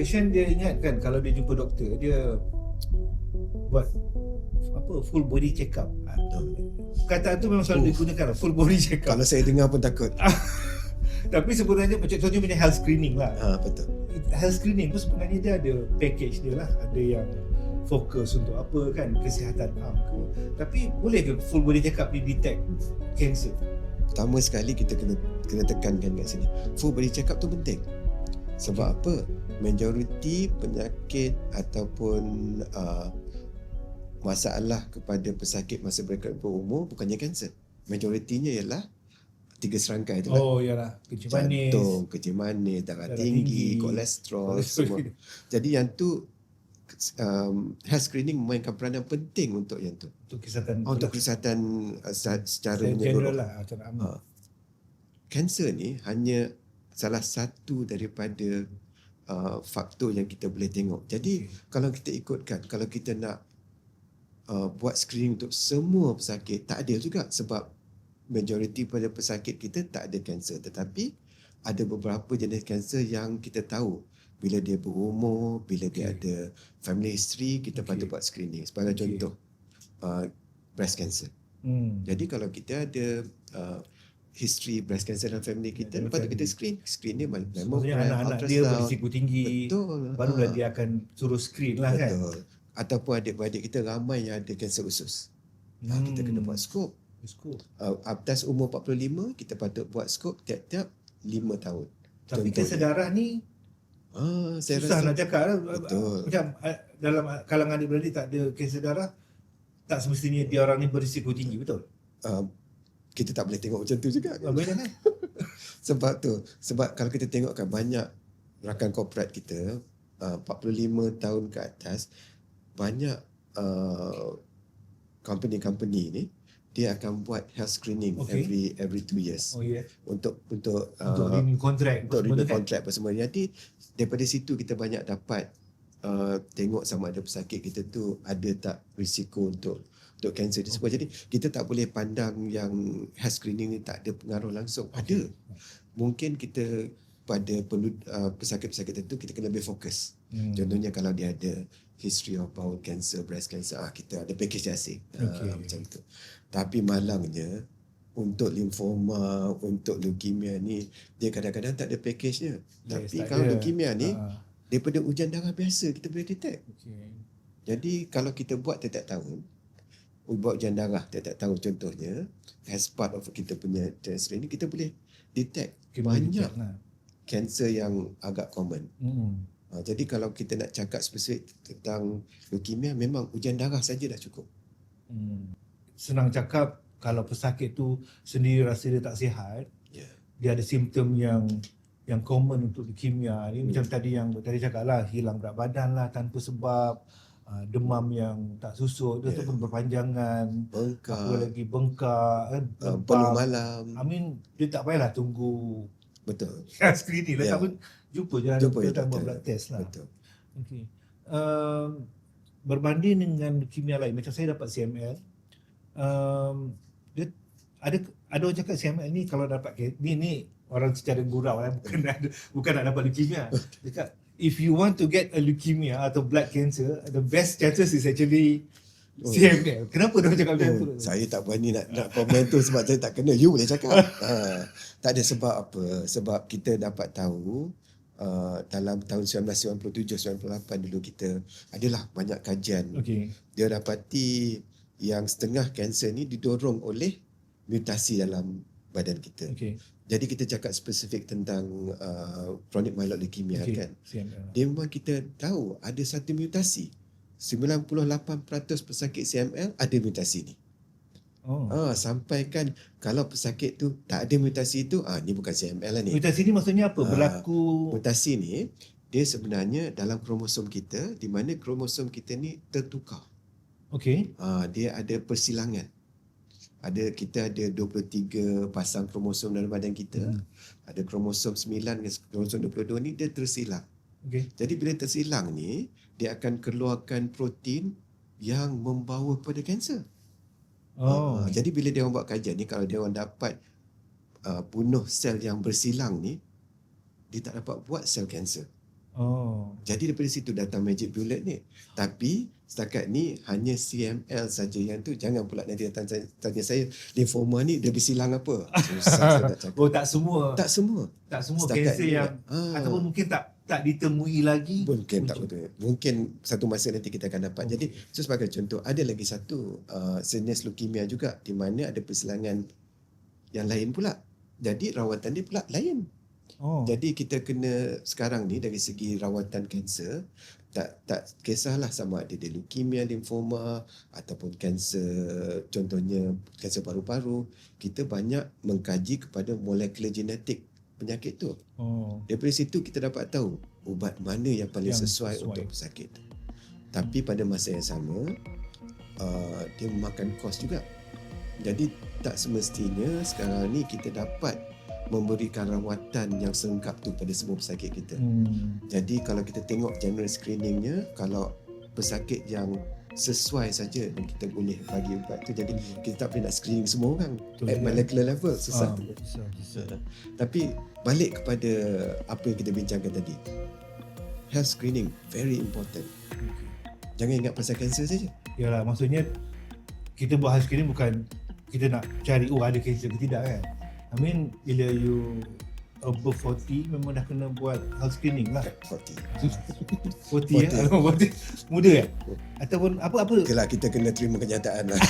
patient dia ingat kan, kalau dia jumpa doktor, dia buat full body check up. Kata tu memang selalu digunakan, full body check up. Kalau saya dengar pun takut. Tapi sebenarnya macam contohnya punya health screening lah. Betul. Health screening tu sebenarnya dia ada package dia lah. Ada yang fokus untuk apa kan, kesihatan ke. Tapi boleh ke full body check up ni detect cancer? Pertama sekali kita kena tekankan kat sini, full body check up tu penting. Sebab apa? Majoriti penyakit ataupun masalah kepada pesakit masa mereka berumur bukannya kanser. Majoritinya ialah 3 serangkai tu lah. Oh yalah, kencing manis, jantung, kencing manis, darah tinggi, kolesterol semua. Jadi yang tu health screening memainkan peranan penting untuk yang tu. Untuk kesihatan, secara menyeluruh menyeluruh. lah, secara aman. Kanser ni hanya salah satu daripada faktor yang kita boleh tengok. Jadi kalau kita ikutkan, kalau kita nak buat screening untuk semua pesakit, tak ada juga, sebab majoriti pada pesakit kita tak ada kanser, tetapi ada beberapa jenis kanser yang kita tahu bila dia berumur, bila dia ada family history, kita patut buat screening. Sebagai contoh, breast cancer. Jadi kalau kita ada history breast cancer dalam family kita, patut kita screen dia mammogram, anak-anak dia berisiko tinggi. Betul. Barulah dia akan suruh screen lah. Betul. Kan. Ataupun adik-beradik kita ramai yang ada kanser usus. Kita kena buat skop. Atas umur 45 kita patut buat skop tiap-tiap 5 tahun. Tapi kanser darah ni saya susah rasa nak cakap lah. betul. Macam dalam kalangan adik-beradik tak ada kanser darah, tak semestinya dia orang ni berisiko tinggi, betul? Kita tak boleh tengok macam tu juga kan? Sebab kalau kita tengokkan banyak rakan korporat kita 45 tahun ke atas, banyak company ni dia akan buat health screening every 2 years. Untuk renew contract, untuk renew contract apa semua. Jadi daripada situ kita banyak dapat tengok sama ada pesakit kita tu ada tak risiko untuk kanser tersebut. Jadi kita tak boleh pandang yang health screening ni tak ada pengaruh langsung. Ada. Mungkin kita pada pesakit-pesakit tertentu kita kena lebih fokus. Contohnya kalau dia ada history of bowel cancer, breast cancer, kita ada package asing. Macam tu. Tapi malangnya untuk limfoma, untuk leukemia ni dia kadang-kadang tak ada package-nya. Tapi kalau leukemia ni daripada ujian darah biasa kita boleh detect. Jadi kalau kita buat tiap tahun, buat ujian darah tiap tahun contohnya, as part of kita punya test ini, kita boleh detect banyak kanser yang agak common. Jadi kalau kita nak cakap spesifik tentang leukemia, memang ujian darah saja dah cukup. Senang cakap, kalau pesakit tu sendiri rasa dia tak sihat, dia ada simptom yang common untuk leukemia ni, macam tadi cakap lah, hilang berat badan lah tanpa sebab, demam yang tak susut, dia tu pun berpanjangan, bengkak, peluh malam. Dia tak payahlah tunggu screening lah, tak pun jumpa je buat blood test lah. Berbanding dengan leukemia lain, macam saya dapat CML, dia ada orang cakap CML ni kalau dapat ni orang secara gurau bukan nak dapat leukemia. Cakap if you want to get a leukemia atau blood cancer, the best chances is actually CML. Kenapa dia cakap macam tu? Saya tak berani nak komen tu sebab saya tak kena. You boleh cakap. Tak ada sebab apa. Sebab kita dapat tahu dalam tahun 1997-98 dulu kita adalah banyak kajian. Dia dapati yang setengah kanser ni didorong oleh mutasi dalam badan kita. Jadi kita cakap spesifik tentang chronic myeloid leukemia kan. Dia memang kita tahu ada satu mutasi. 98% pesakit CML ada mutasi ni. Sampai kan kalau pesakit tu tak ada mutasi tu, ni bukan CML lah ni. Mutasi ni maksudnya apa? Berlaku mutasi ni dia sebenarnya dalam kromosom kita, di mana kromosom kita ni tertukar. Dia ada persilangan. Kita ada 23 pasang kromosom dalam badan kita. Ada kromosom 9 dengan kromosom 22 ni dia tersilang. Jadi bila tersilang ni, dia akan keluarkan protein yang membawa pada kanser. Jadi bila dia orang buat kajian ni, kalau dia orang dapat bunuh sel yang bersilang ni, dia tak dapat buat sel kanser. Oh. Jadi daripada situ datang Magic Bullet ni. Tapi setakat ni hanya CML saja yang tu. Jangan pula nanti datang tanya saya, lymphoma ni dia bersilang apa? Susah saya nak cakap. Oh, tak semua. Tak semua. Tak semua Setakat kanser ni, yang ataupun mungkin tak ditemui lagi. Mungkin tak betul. Mungkin satu masa nanti kita akan dapat. Jadi sebagai contoh, ada lagi satu jenis leukemia juga di mana ada persilangan yang lain pula. Jadi rawatan dia pula lain. Oh. Jadi kita kena sekarang ni dari segi rawatan kanser, tak kisahlah sama ada dia leukemia, limfoma ataupun kanser, contohnya kanser paru-paru, kita banyak mengkaji kepada molekular genetik penyakit tu. Oh. Daripada situ kita dapat tahu ubat mana yang paling sesuai untuk pesakit. Tapi pada masa yang sama, dia memakan kos juga. Jadi tak semestinya sekarang ni kita dapat memberikan rawatan yang sengkap tu pada semua pesakit kita. Jadi kalau kita tengok general screeningnya, kalau pesakit yang sesuai saja dan kita boleh bagi ubat tu, jadi kita tak boleh nak screening semua orang at molecular level, susah. Susah. Tapi balik kepada apa yang kita bincangkan tadi, health screening very important. Jangan ingat pasal kanser saja. Yalah, maksudnya kita buat health screening bukan kita nak cari ada kanser ke tidak kan. I mean, bila you above 40 memang dah kena buat health screening lah. 40. 40 ya? 40. Muda ya? Ataupun apa? Okay lah, kita kena terima kenyataan lah.